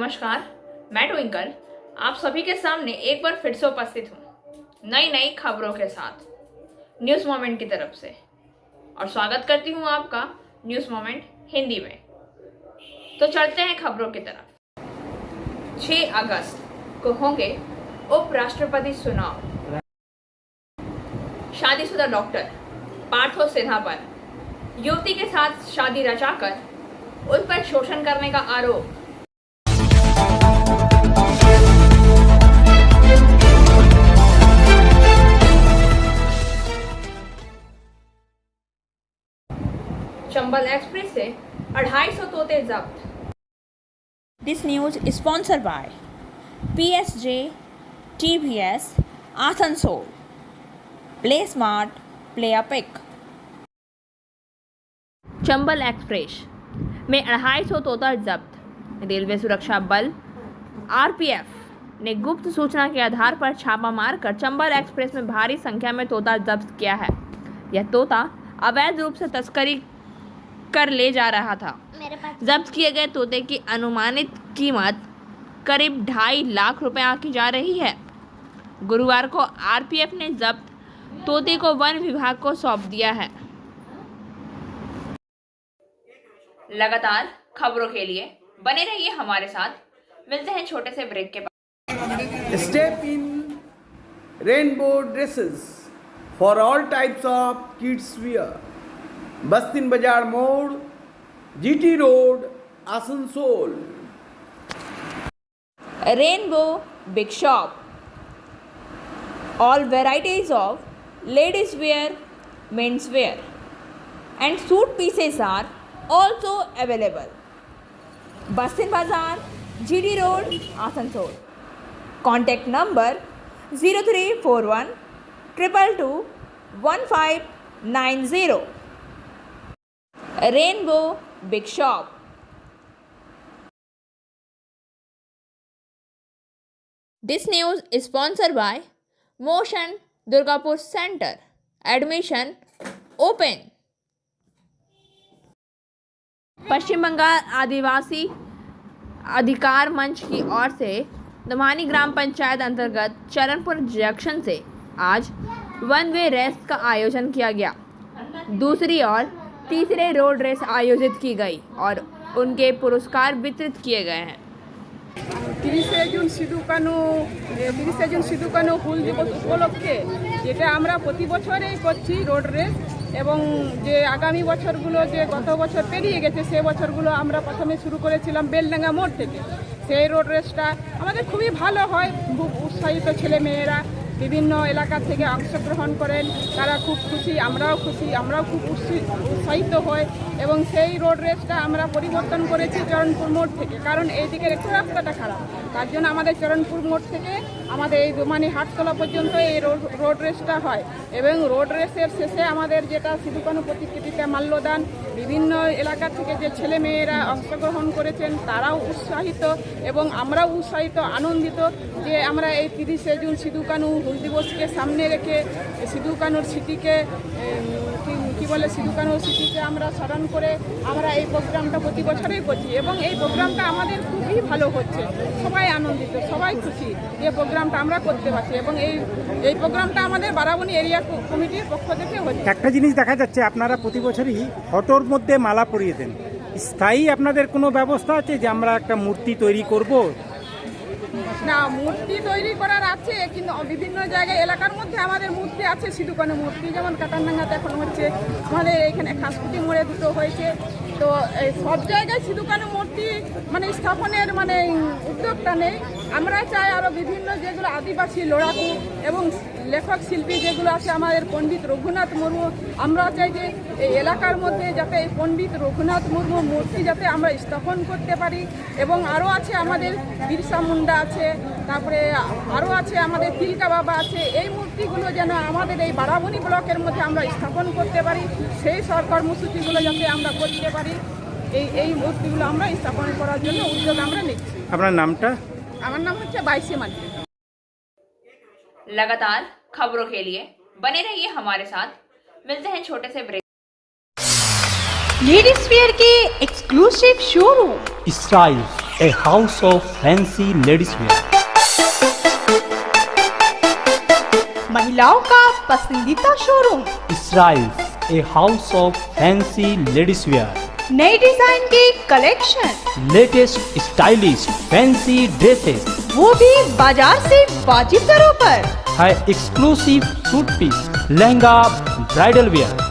नमस्कार, मैं ट्विंकल आप सभी के सामने एक बार फिर से उपस्थित हूँ नई नई खबरों के साथ न्यूज़ मोमेंट की तरफ से। और स्वागत करती हूँ आपका न्यूज़ मोमेंट हिंदी में। तो चलते हैं खबरों की तरफ। 6 अगस्त को होंगे उपराष्ट्रपति चुनाव। शादीशुदा डॉक्टर पार्थो सिन्हा पर युवती के साथ शादी रचाकर उन पर शोषण करने का आरोप। चंबल एक्सप्रेस से 250 तोते जब्त। This news is sponsored by PSG TVS Asansol. Play smart, play a pick. Chambal express में 250 तोता जब्त। रेलवे सुरक्षा बल आरपीएफ ने गुप्त सूचना के आधार पर छापा मारकर चंबल एक्सप्रेस में भारी संख्या में तोता जब्त किया है। यह तोता अवैध रूप से तस्करी कर ले जा रहा था। जब्त किए गए तोते की अनुमानित कीमत करीब 2.5 लाख रुपए आंकी जा रही है। गुरुवार को आरपीएफ ने जब्त तोते को वन विभाग को सौंप दिया है। लगातार खबरों के लिए बने रहिए हमारे साथ। मिलते हैं छोटे से ब्रेक के बाद। Step in rainbow dresses for all types of kids wear. बस्तिन बाजार मोड़, GT road, Asansol. Rainbow Big Shop. All varieties of ladies wear, men's wear, and suit pieces are also available. Bastin Bazaar, GD Road, Asansol. Contact number 0341 222 1590. Rainbow Big Shop. This news is sponsored by Motion Durgapur Center. Admission open. पश्चिम बंगाल आदिवासी अधिकार मंच की ओर से दमानी ग्राम पंचायत अंतर्गत Charanpur junction से आज one way race का आयोजन किया गया। दूसरी और तीसरे रोड रेस आयोजित की गई और उनके पुरस्कार वितरित किए गए हैं। 30 जून সিধু কানু হুল দিবস উপলক্ষে যেটা আমরা প্রতি বছরেই করছি রোড রেস, এবং যে আগামী বছরগুলো যে গত বছর পেরিয়ে গেছে সে বছরগুলো আমরা প্রথমে শুরু করেছিলাম বেলডাঙ্গা মোড় থেকে। সেই রোড রেসটা আমাদের খুবই ভালো হয়, খুব উৎসাহিত ছেলেমেয়েরা বিভিন্ন এলাকা থেকে অংশগ্রহণ করেন, তারা খুব খুশি, আমরাও খুব উৎসাহিত হই। এবং সেই রোড রেসটা আমরা পরিবর্তন করেছি চরণপুর মোড় থেকে, কারণ এই দিকের একটু রাস্তাটা খারাপ, তার জন্য আমাদের চরণপুর মোড় থেকে আমাদের এই দোমানি হাটতলা পর্যন্ত এই রোড রেসটা হয়। এবং রোড রেসের শেষে আমাদের যেটা সিধু কানু প্রতিকৃতিতে মাল্যদান, বিভিন্ন এলাকা থেকে যে ছেলে মেয়েরা অংশগ্রহণ করেছেন তারাও উৎসাহিত এবং আমরাও উৎসাহিত, আনন্দিত যে আমরা এই 30 জুন সিধু কানু হুল দিবসকে সামনে রেখে সিধু কানুর স্মৃতিকে সিধু কানুর স্মৃতিকে আমরা স্মরণ করে আমরা এই প্রোগ্রামটা প্রতি বছরই করছি। এবং এই প্রোগ্রামটা আমাদের খুবই ভালো হচ্ছে, সবাই আনন্দিত, সবাই খুশি যে প্রোগ্রামটা আমরা করতে পারছি। এবং এই প্রোগ্রামটা আমাদের বারাবণী এরিয়া কমিটির পক্ষ থেকে হচ্ছে। একটা জিনিস দেখা যাচ্ছে, আপনারা প্রতি বছরই ফটোর মধ্যে মালা পরিয়ে দেন। স্থায়ী আপনাদের কোনো ব্যবস্থা আছে যে আমরা একটা মূর্তি তৈরি করব? না, মূর্তি তৈরি করার আছে, কিন্তু বিভিন্ন জায়গায় এলাকার মধ্যে আমাদের মূর্তি আছে, সিধু কানু মূর্তি, যেমন কাটানডাঙ্গাতে এখন হচ্ছে, আমাদের এখানে খাসকুটি মোড়ে দুটো হয়েছে। তো সব জায়গায় সিধু কানু মূর্তি স্থাপনের উদ্যোগটা নেই। আমরা চাই আরও বিভিন্ন যেগুলো আদিবাসী লড়াকু এবং লেখক শিল্পী যেগুলো আছে, আমাদের পণ্ডিত রঘুনাথ মুর্মু, আমরা চাই যে এই এলাকার মধ্যে যাতে এই পণ্ডিত রঘুনাথ মুর্মু মূর্তি যাতে আমরা স্থাপন করতে পারি। এবং আরও আছে আমাদের বিরসা মুন্ডা আছে, তারপরে আরও আছে আমাদের তিলকা বাবা আছে। এই মূর্তিগুলো যেন আমাদের এই বারাবণী ব্লকের মধ্যে আমরা স্থাপন করতে পারি, সেই কর্মসূচিগুলো যাতে আমরা করতে পারি, এই মূর্তিগুলো আমরা স্থাপন করার জন্য উদ্যোগ আমরা নিচ্ছি। আপনার নামটা? আমার नाम হচ্ছে বাইসে মালিক। लगातार खबरों के लिए बने रहिए हमारे साथ। मिलते हैं छोटे से ब्रेक। लेडीज वेयर के exclusive showroom style a house of fancy ladies wear. महिलाओं का पसंदीदा showroom, Israels, a house of fancy ladies wear. नए डिजाइन के collection, Latest stylish fancy dresses. वो भी बाजार से वाजिब दरों पर। है exclusive suit piece, lehenga, bridal wear.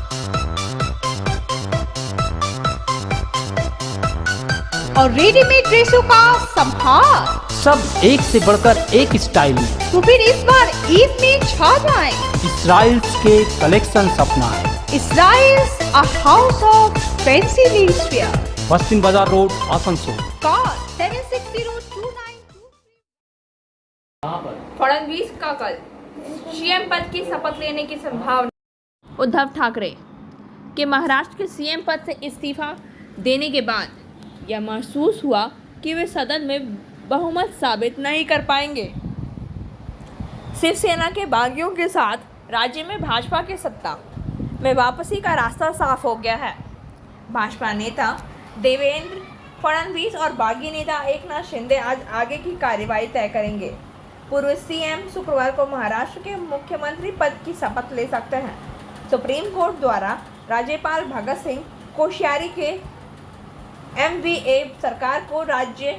और रेडीमेड ड्रेसों का संभार। सब एक से बढ़कर एक स्टाइल में. तो फिर इस बार ईद में छा जाएं। इसराइल्स के कलेक्शन अपनाएं. Israel's a house of fancy ladies wear. बस्तिन बाजार रोड, आसनसोल. Call 7602923. फडणवीस का कल सीएम पद की शपथ लेने की संभावना। उद्धव ठाकरे के महाराष्ट्र के सीएम पद से इस्तीफा देने के बाद यह महसूस हुआ कि वे सदन में बहुमत साबित नहीं कर पाएंगे। शिवसेना के बागियों के साथ राज्य में भाजपा की सत्ता में वापसी का रास्ता साफ हो गया है। भाजपा नेता देवेंद्र फडणवीस और बागी नेता एकनाथ शिंदे आज आगे की कार्यवाही तय करेंगे। पूर्व सीएम शुक्रवार को महाराष्ट्र के मुख्यमंत्री पद की शपथ ले सकते हैं। सुप्रीम कोर्ट द्वारा राज्यपाल भगत सिंह कोश्यारी के एमवीए सरकार को राज्य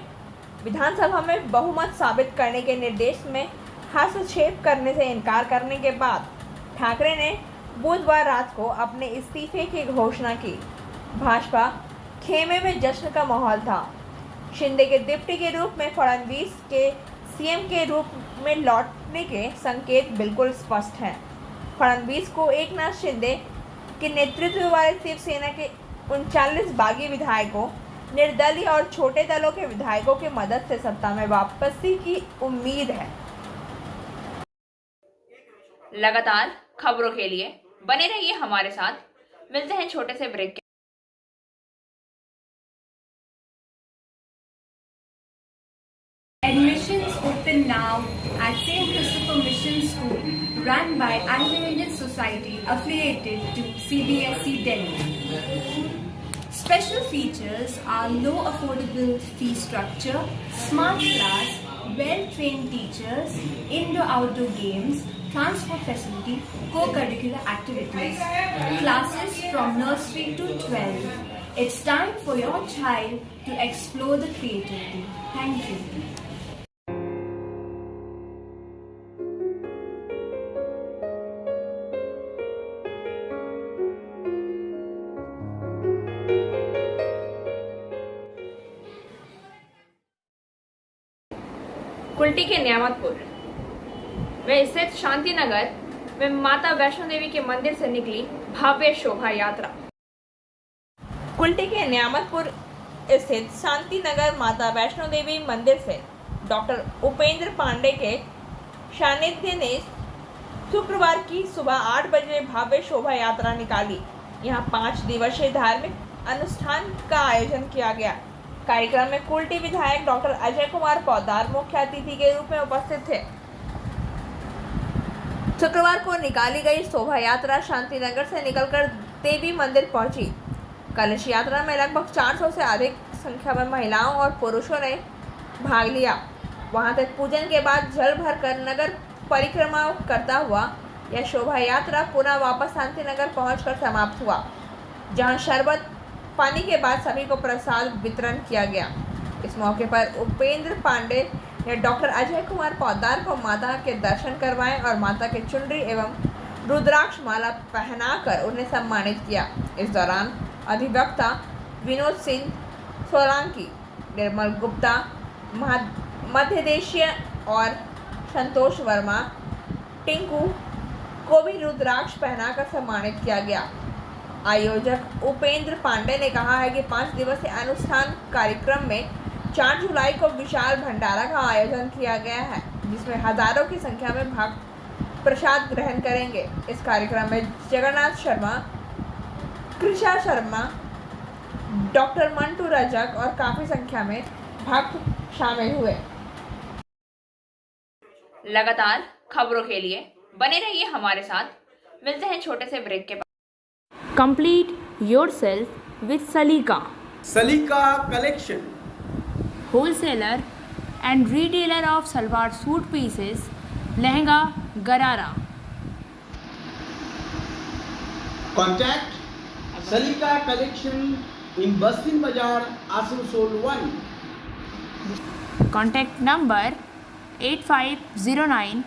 विधानसभा में बहुमत साबित करने के निर्देश में हस्तक्षेप करने से इनकार करने के बाद ठाकरे ने बुधवार रात को अपने इस्तीफे की घोषणा की। भाजपा खेमे में जश्न का माहौल था। शिंदे के डिप्टी के रूप में फडणवीस के सीएम के रूप में लौटने के संकेत बिल्कुल स्पष्ट हैं। फडणवीस को एकनाथ शिंदे के नेतृत्व वाले शिवसेना के 39 बागी विधायकों, निर्दलीय और छोटे दलों के विधायकों की मदद से सत्ता में वापसी की उम्मीद है। लगातार खबरों के लिए बने रहिए हमारे साथ। मिलते हैं छोटे से ब्रेक के। Admissions open now at St. Christopher Mission School, run by Anglo-Indian Society affiliated to CBSE Delhi. Special features are low affordable fee structure, smart class, well-trained teachers, indoor-outdoor games, transport facility, co-curricular activities, classes from nursery to 12. It's time for your child to explore the creativity. Thank you. Kulti के न्यामतपुर में स्थित शांति नगर में माता वैष्णो देवी के मंदिर से निकली भव्य शोभा यात्रा। कुल्टी के न्यामतपुर स्थित शांति नगर माता वैष्णो देवी मंदिर से डॉक्टर उपेंद्र पांडे के सानिध्य ने शुक्रवार की सुबह 8 बजे भव्य शोभा यात्रा निकाली। यहाँ 5 दिवसीय धार्मिक अनुष्ठान का आयोजन किया गया। कार्यक्रम में कुल्टी विधायक डॉक्टर अजय कुमार पौदार मुख्य अतिथि के रूप में उपस्थित थे। शुक्रवार को निकाली गई शोभा यात्रा शांतिनगर से निकलकर देवी मंदिर पहुंची। कलश यात्रा में लगभग 400 से अधिक संख्या में महिलाओं और पुरुषों ने भाग लिया। वहां तक पूजन के बाद जल भरकर नगर परिक्रमा करता हुआ यह शोभा यात्रा पुनः वापस शांतिनगर पहुंचकर समाप्त हुआ, जहां शरबत पानी के बाद सभी को प्रसाद वितरण किया गया। इस मौके पर उपेंद्र पांडे ने डॉक्टर अजय कुमार पौदार को माता के दर्शन करवाए और माता के चुनरी एवं रुद्राक्ष माला पहनाकर उन्हें सम्मानित किया। इस दौरान अधिवक्ता विनोद सिंह सोलंकी, निर्मल गुप्ता, मध्यदेशीय और संतोष वर्मा, टिंकू को भी रुद्राक्ष पहनाकर सम्मानित किया गया। आयोजक उपेंद्र पांडे ने कहा है कि 5 दिवसीय अनुष्ठान कार्यक्रम में 4 जुलाई को विशाल भंडारा का आयोजन किया गया है, जिसमें हजारों की संख्या में भक्त प्रसाद ग्रहण करेंगे। इस कार्यक्रम में जगन्नाथ शर्मा, कृषा शर्मा, डॉक्टर मंटू रजक और काफी संख्या में भक्त शामिल हुए। लगातार खबरों के लिए बने रहिए हमारे साथ। मिलते हैं छोटे से ब्रेक के बाद। Complete yourself with Salika. Salika collection. wholesaler and retailer of salwar suit pieces, lehenga, garara. Contact Salika Collection in Bastin Bazar, Asansol 1. Contact number 8509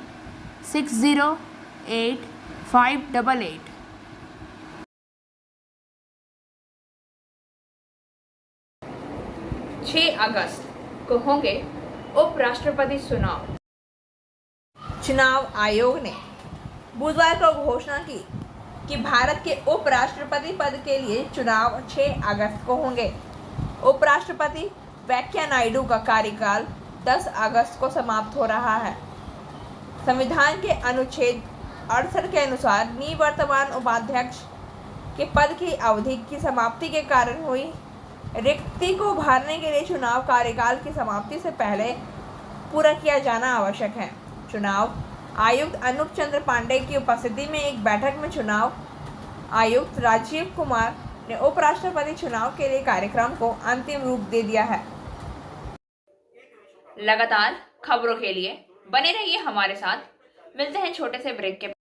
608 588. 6 अगस्त को होंगे उपराष्ट्रपति चुनाव। चुनाव आयोग ने बुधवार को घोषणा की कि भारत के उपराष्ट्रपति पद के लिए चुनाव 6 अगस्त को होंगे। उपराष्ट्रपति वेंकैया नायडू का कार्यकाल 10 अगस्त को समाप्त हो रहा है। संविधान के अनुच्छेद 68 के अनुसार निवर्तमान उपाध्यक्ष के पद की अवधि की समाप्ति के कारण हुई रिक्ति को भरने के लिए चुनाव कार्यकाल की समाप्ति से पहले पूरा किया जाना आवश्यक है। चुनाव आयुक्त अनूप चंद्र पांडे की उपस्थिति में एक बैठक में चुनाव आयुक्त राजीव कुमार ने उपराष्ट्रपति चुनाव के लिए कार्यक्रम को अंतिम रूप दे दिया है। लगातार खबरों के लिए बने रहिए हमारे साथ। मिलते हैं छोटे से ब्रेक के बाद।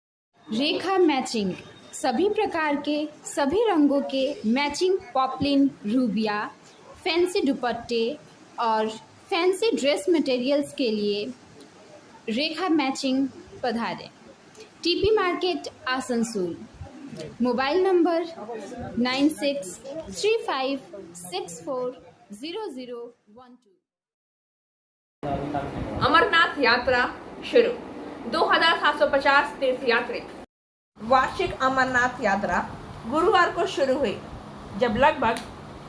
रेखा मैचिंग, सभी प्रकार के सभी रंगों के मैचिंग पॉपलिन, रूबिया, फैंसी दुपट्टे और फैंसी ड्रेस मटेरियल्स के लिए रेखा मैचिंग पधारें। TP market, Asansol. Mobile number 9635640012। Amarnath यात्रा शुरू। 2750 तीर्थयात्री। वार्षिक अमरनाथ यात्रा गुरुवार को शुरू हुई, जब लगभग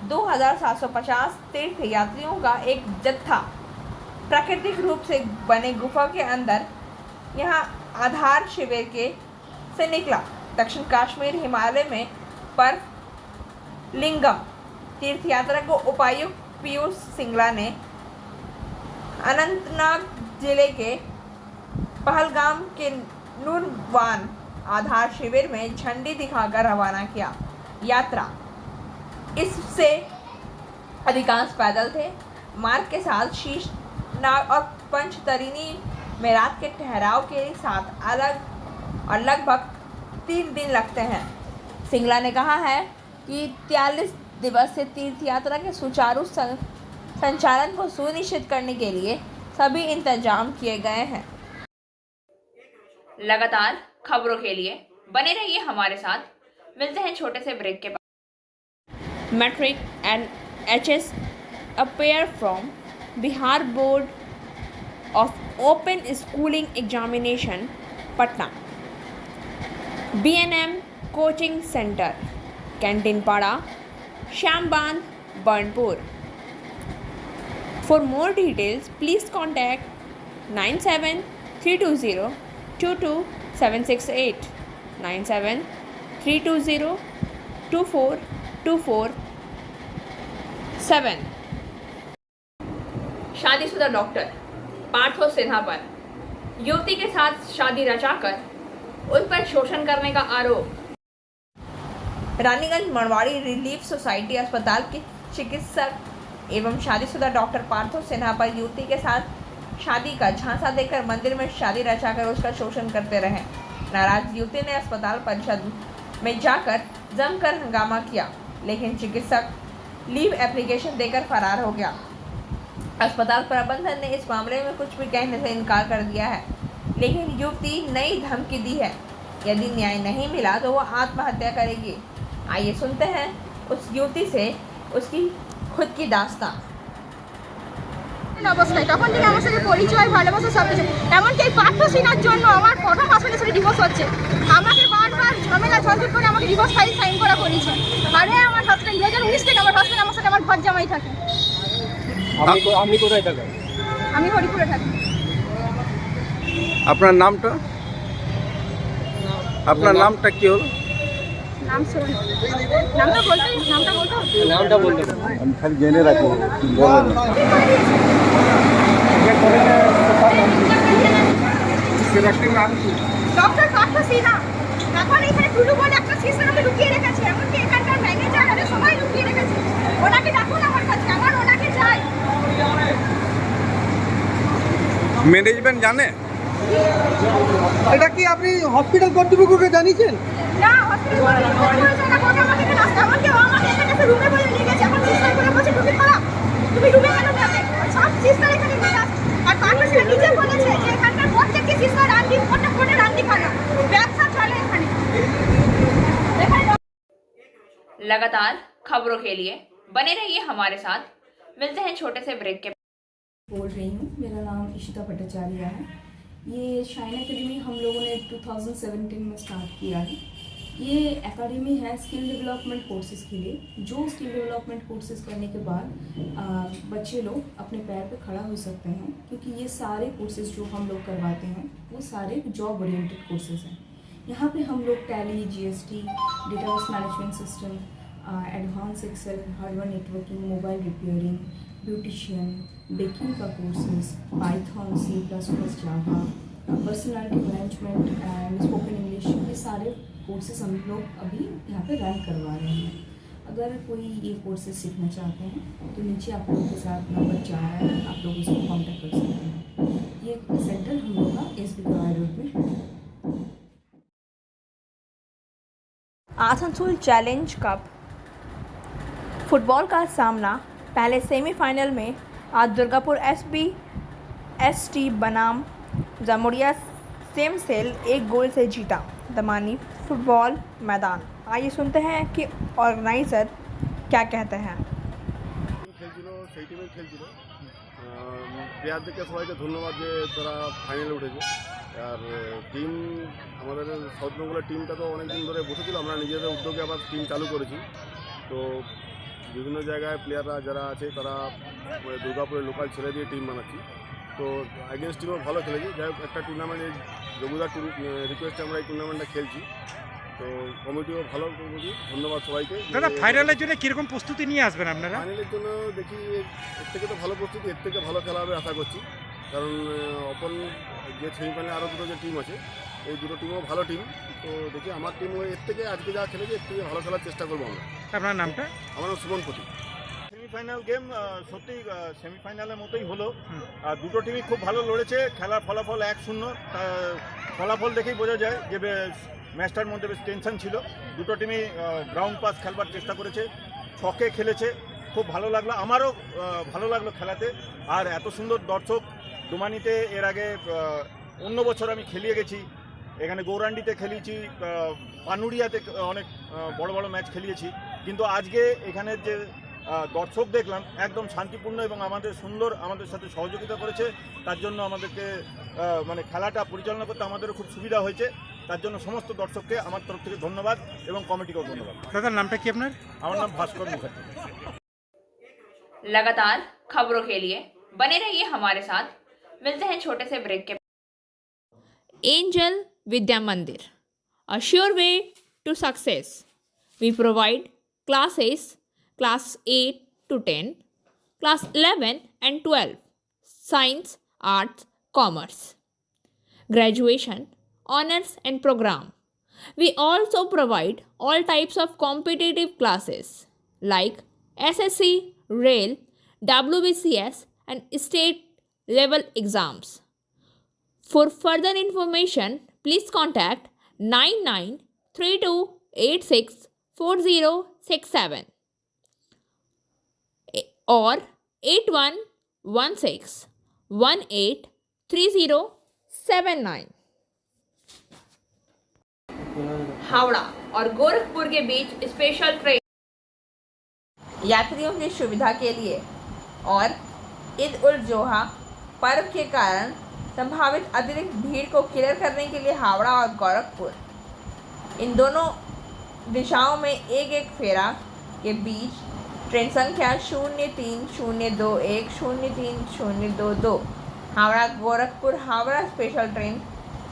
2750 तीर्थयात्रियों का एक जत्था प्राकृतिक रूप से बने गुफा के अंदर यहाँ आधार शिविर से निकला। दक्षिण कश्मीर हिमालय में पर्व लिंगम तीर्थयात्रा को उपायुक्त पीयूष सिंगला ने अनंतनाग जिले के पहलगाम के नूरवान आधार शिविर में झंडी दिखाकर रवाना किया। यात्रा इससे अधिकांश पैदल थे। मार्ग के साथ शीश नाग और पंचतरिणी में रात के ठहराव के साथ अलग और लगभग 3 दिन लगते हैं। सिंगला ने कहा है कि 43 दिवसीय तीर्थ यात्रा के सुचारू संचालन को सुनिश्चित करने के लिए सभी इंतजाम किए गए हैं। लगातार खबरों के लिए बने रहिए हमारे साथ। मिलते हैं छोटे से ब्रेक के बाद। Matric and HS appear from Bihar Board of Open Schooling Examination, Patna. BNM Coaching Center, Canteen Pada, Shamband, Burnpur. For more details, please contact 97 320 22768 97 320 24247। शादीशुदा डॉक्टर पार्थो सिन्हा पर युवती के साथ शादी रचाकर उस पर शोषण करने का आरोप। रानीगंज मड़वाड़ी रिलीफ सोसाइटी अस्पताल के चिकित्सक एवं शादीशुदा डॉक्टर पार्थो सिन्हा पर युवती के साथ शादी का झांसा देकर मंदिर में शादी रचाकर उसका शोषण करते रहे। नाराज युवती ने अस्पताल परिषद में जाकर जमकर हंगामा किया, लेकिन चिकित्सक लीव एप्लीकेशन देकर फरार हो गया। अस्पताल प्रबंधन ने इस मामले में कुछ भी कहने से इनकार कर दिया है, लेकिन युवती नई धमकी दी है, यदि न्याय नहीं मिला तो वह आत्महत्या करेगी। आइए सुनते हैं उस युवती से उसकी खुद की दास्तान। অবস্থায় তখন থেকে আমার সাথে পরিচয় ভালোবাসা সব কিছু, এমনকি এই পার্থ সিনহার জন্য আমার প্রথম হাজবেন্ডের সাথে ডিভোর্স হচ্ছে। আমাকে বারবার ঝামেলা ঝঞ্ঝট করে আমাকে ডিভোর্স ফাইল সাইন করা করেছে। আরে আমার হাজবেন্ড 2019 থেকে আমার হাজবেন্ড আমার সাথে আমার ঘর জামাই থাকে। আপনি কোথায় থাকেন? আমি হরিপুরে থাকি। আপনার নামটা কি হলো? নাম শোন, নামটা বলতে আমি খালি জেনে রাখি, বলেন না। ডক্টর পার্থ সিনহা। এখন এখানে টুলু বলে একটা সিস্টেম আমি লুকিয়ে রেখেছি, এমনকি এখানকার ম্যানেজার সবাই লুকিয়ে রেখেছে। ওনাকে ডাকুন আমার কাছে, আমার ওনাকে ম্যানেজমেন্ট জানে এটা কি আপনি হসপিটাল কর্তৃপক্ষকে জানিয়েছেন? না, হসপিটাল করেছে না, কথা আমাকে এখানে আসতে আমাকে এখানে কাছে রুমে বলে নিয়ে গেছে। এখন সিস্টার করে বলছে তুমি খারাপ, তুমি রুমে কেন যাবে? সব সিস্টার এখানে নিয়ে আসে। আর পার্টনারশিপ নিজে বলেছে যে এখানকার প্রত্যেকটি সিস্টার রান্দি প্রত্যেকটা রান্দি খানা ব্যবসা চলে এখানে। लगातार खबरों के लिए बने रहिए हमारे साथ। मिलते हैं छोटे से ब्रेक के। बोल रही हूँ, मेरा नाम इशिता भट्टाचार्य है। ये शाइन एकेडमी हम लोगों ने 2017 में स्टार्ट किया है। ये एकेडमी है स्किल डेवलपमेंट कोर्सेज़ के लिए, जो स्किल डेवलपमेंट कोर्सेज़ करने के बाद बच्चे लोग अपने पैर पे खड़ा हो सकते हैं, क्योंकि ये सारे कोर्सेज़ जो हम लोग करवाते हैं वो सारे जॉब ओरिएंटेड कोर्सेज़ हैं। यहाँ पे हम लोग Tally, GST, database management system, advance Excel, hardware networking, mobile repairing, beautician, baking का courses, Python, C++, Java, personality management and spoken English, ये सारे कोर्सेज हम लोग अभी यहाँ पे रन करवा रहे हैं। अगर कोई ये कोर्सेज सीखना चाहते हैं तो नीचे आप लोगों के साथ नंबर जा रहा है, आप लोग इसको कॉन्टेक्ट कर सकते हैं। ये सेंटर हम लोग का SB गवाई रोड में है। आसनसोल चैलेंज कप फुटबॉल का सामना पहले सेमीफाइनल में आज दुर्गापुर SBST बनाम जामुड़िया सेम सेल 1 गोल से जीता दमानी फुटबॉल मैदान। आइए सुनते हैं कि ऑर्गेनाइजर क्या कहते हैं। সেই টিমে খেলছিল প্লেয়ারদেরকে সবাইকে ধন্যবাদ যে তারা ফাইনালে উঠেছে। আর টিম আমাদের সাউথ বেঙ্গলের টিমটা তো অনেক দিন ধরে বসেছিল, আমরা নিজেদের উদ্যোগে আবার টিম চালু করেছি। তো বিভিন্ন জায়গায় প্লেয়াররা যারা আছে তারা দুর্গাপুরের লোকাল ছেলে দিয়ে টিম বানাচ্ছি। তো এগেনস্ট টিমও ভালো খেলেছি। যাই হোক, একটা টুর্নামেন্টে রঘুদার রিকোয়েস্টে আমরা এই টুর্নামেন্টটা খেলছি। তো কমিটিও ভালো করেছি, ধন্যবাদ সবাইকে। দাদা, ফাইনালের জন্য কীরকম প্রস্তুতি নিয়ে আসবেন আপনারা? ফাইনালের জন্য দেখি এর থেকে তো ভালো প্রস্তুতি, এর থেকে ভালো খেলা হবে আশা করছি। কারণ অপন যে সেমিফাইনালে আরও দুটো যে টিম আছে, এই দুটো টিমও ভালো টিম। তো দেখি আমার টিম এর থেকে আজকে যা খেলেছে এর থেকে ভালো খেলার চেষ্টা করবো আমরা। আপনার নামটা? আমার নাম সুমনপতি। সেমিফাইনাল গেম সত্যি সেমিফাইনালের মতোই হলো। আর দুটো টিমই খুব ভালো লড়েছে। খেলার ফলাফল 1-0। ফলাফল দেখেই বোঝা যায় যে ম্যাচটার মধ্যে বেশ টেনশন ছিল। দুটো টিমই গ্রাউন্ড পাস খেলবার চেষ্টা করেছে, ছকে খেলেছে, খুব ভালো লাগলো। আমারও ভালো লাগলো খেলাতে। আর এত সুন্দর দর্শক ডোমানিতে এর আগে অন্য বছর আমি খেলিয়ে গেছি, এখানে গৌরান্ডিতে খেলিয়েছি, পানুরিয়াতে অনেক বড় বড় ম্যাচ খেলিয়েছি। কিন্তু আজকে এখানে যে দর্শক দেখলাম একদম শান্তিপূর্ণ এবং আমাদের সাথে সহযোগিতা করেছে। তার জন্য আমাদেরকে মানে খেলাটা পরিচালনা করতে আমাদেরও খুব সুবিধা হয়েছে। তার জন্য সমস্ত দর্শককে আমার তরফ থেকে ধন্যবাদ এবং কমিটিকেও ধন্যবাদ। দাদার নামটা কি আপনার? আমার নাম ভাস্কর মুখার্জি। लगातार खबरों के लिए बने रहिए हमारे साथ। मिलते हैं छोटे से ब्रेक के। Angel Vidya Mandir, a sure way to success. We provide classes class 8 to 10, class 11 and 12, science, arts, commerce, graduation, honors and program. We also provide all types of competitive classes like SSC, Rail, WBCS and state level exams. For further information, please contact 9932864067 और 8116183079। हावड़ा और गोरखपुर के बीच special train यात्रियों की सुविधा के लिए और ईद उल जोहा पर्व के कारण संभावित अतिरिक्त भीड़ को क्लियर करने के लिए हावड़ा और गोरखपुर इन दोनों दिशाओं में एक फेरा के बीच ट्रेन संख्या 0302103022 हावड़ा गोरखपुर हावड़ा स्पेशल ट्रेन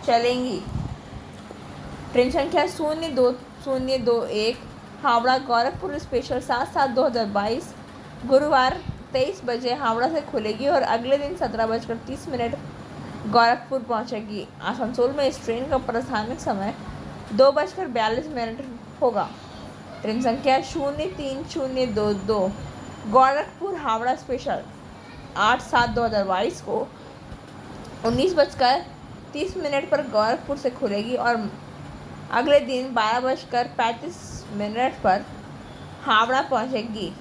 चलेंगी। ट्रेन संख्या 02021 हावड़ा गोरखपुर स्पेशल 7/7/2022 गुरुवार 23 बजे हावड़ा से खुलेगी और अगले दिन 17:30 गोरखपुर पहुंचेगी। आसनसोल में इस ट्रेन का प्राथमिक समय 2:42 होगा। ट्रेन संख्या 03022 गोरखपुर हावड़ा स्पेशल 8/7/2022 को 19:30 पर गोरखपुर से खुलेगी और अगले दिन 12:35 पर हावड़ा पहुंचेगी।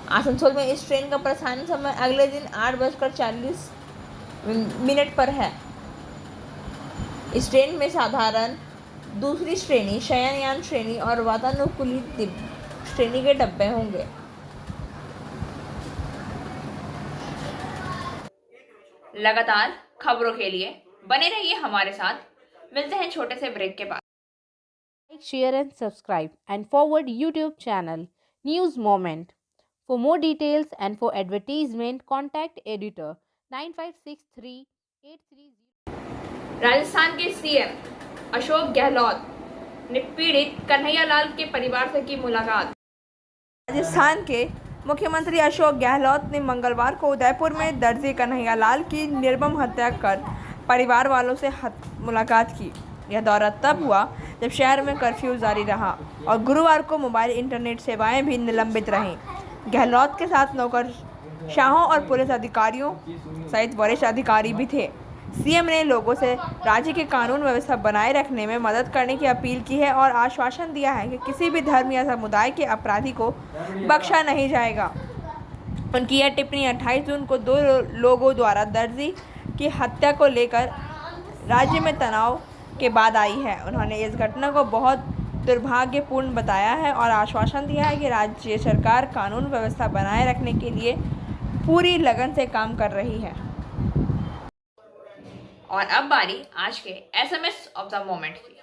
आसनसोल में इस ट्रेन का प्रस्थान समय अगले दिन 8:40 पर है। इस ट्रेन में साधारण, दूसरी श्रेणी, शयनयान श्रेणी और वातानुकूलित श्रेणी के डब्बे होंगे। लगातार खबरों के लिए बने रहिए हमारे साथ। मिलते हैं छोटे से ब्रेक के बाद। Like, share and subscribe and forward YouTube channel News Moment. For more details and for advertisement, contact editor 956383. Rajasthan के सीएम अशोक गहलोत ने पीड़ित कन्हैयालाल के परिवार से की मुलाकात। राजस्थान के मुख्यमंत्री अशोक गहलोत ने मंगलवार को उदयपुर में दर्जी कन्हैयालाल की निर्मम हत्या कर परिवार वालों से मुलाकात की। यह दौरा तब हुआ जब शहर में कर्फ्यू जारी रहा और गुरुवार को मोबाइल इंटरनेट सेवाएं भी निलंबित रहीं। गहलोत के साथ नौकरशाहों और पुलिस अधिकारियों सहित वरिष्ठ अधिकारी भी थे। सीएम ने लोगों से राज्य की कानून व्यवस्था बनाए रखने में मदद करने की अपील की है और आश्वासन दिया है कि किसी भी धर्म या समुदाय के अपराधी को बख्शा नहीं जाएगा। उनकी यह टिप्पणी 28 जून को 2 लोगों द्वारा दर्जी की हत्या को लेकर राज्य में तनाव के बाद आई है। उन्होंने इस घटना को बहुत दुर्भाग्यपूर्ण बताया है और आश्वासन दिया है कि राज्य सरकार कानून व्यवस्था बनाए रखने के लिए पूरी लगन से काम कर रही है। और अब बारी आज के SMS ऑफ द मोमेंट की।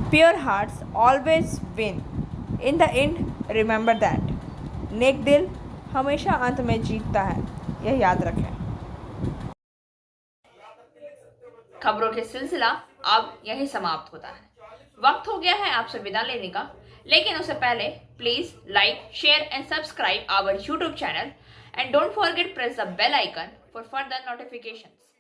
Pure hearts always win, in the end remember that. नेक दिल हमेशा अंत में जीतता है, यह याद रखें। खबरों के सिलसिला अब यही समाप्त होता है। वक्त हो गया है आपसे विदा लेने का, लेकिन उससे पहले please like, share and subscribe our YouTube channel and don't forget press the bell icon for further notifications.